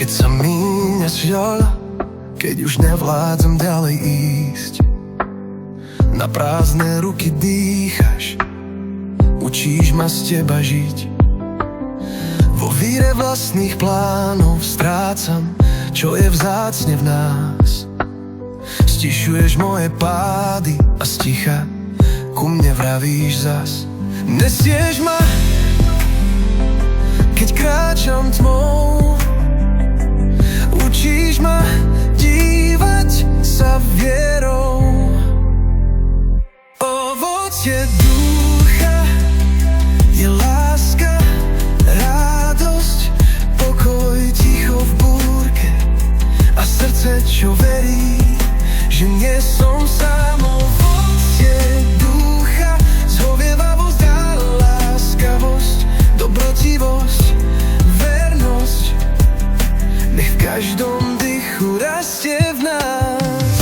Keď sa míňa žiaľ, keď už nevládzem ďalej ísť, na prázdne ruky dýchaš, učíš ma z teba žiť. Vo víre vlastných plánov strácam, čo je vzácne v nás. Stišuješ moje pády a sticha ku mne vravíš zas. Nesieš ma, keď kráčam tmou, učíš ma dívať sa vierou. Ovocie ducha je láska, radosť, pokoj, ticho v búrke a srdce, čo verí, že nie som sám. Ovocie ducha, zhovievavosť a láskavosť, dobrotivosť, vernosť, nech v každom dychu rastie v nás.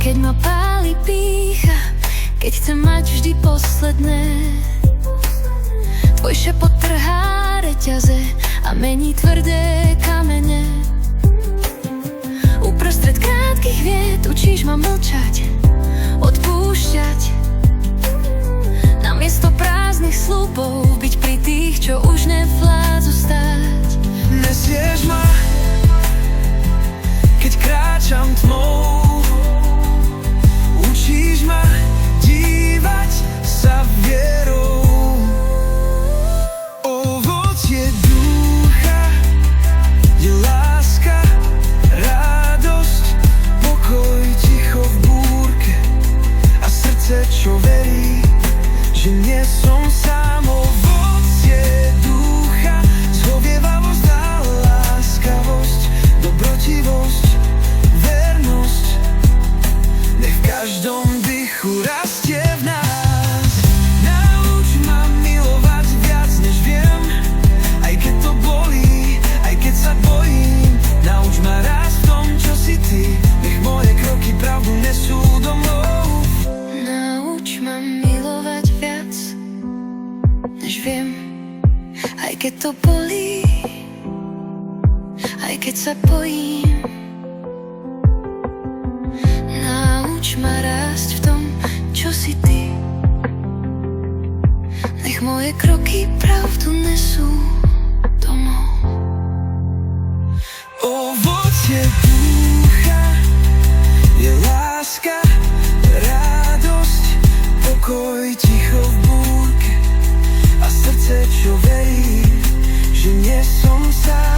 Keď ma páli pýcha, keď chcem mať vždy posledné, tvoj šepot trhá reťaze a mení tvrdé kamene. Uprostred krátkych viet učíš ma mlčať, odpúšťať, namiesto prázdnych sľubov byť pri tých, čo už nevládzu stáť. Nesieš ma, keď kráčam tmou, učíš ma dívať sa vierou. Ovocie ducha je láska, radosť, pokoj, ticho v búrke a srdce, čo verí, že nie som sám. Ovocie ducha, zhovievavosť a láskavosť, dobrotivosť, vernosť, nech v každom dychu rastie v nás. Nauč ma milovať viac než viem, aj keď to bolí, aj keď sa bojím. Nauč ma rásť v tom, čo si ty, nech moje kroky pravdu nesú domov. Nauč ma milovať viac než viem, aj keď to bolí, aj keď sa bojím. Nauč ma rásť v tom, čo si ty, nech moje kroky pravdu nesú domov. Ovocie ducha je láska, radosť, pokoj, ticho v búrke a srdce, čo verí, že nie som sám.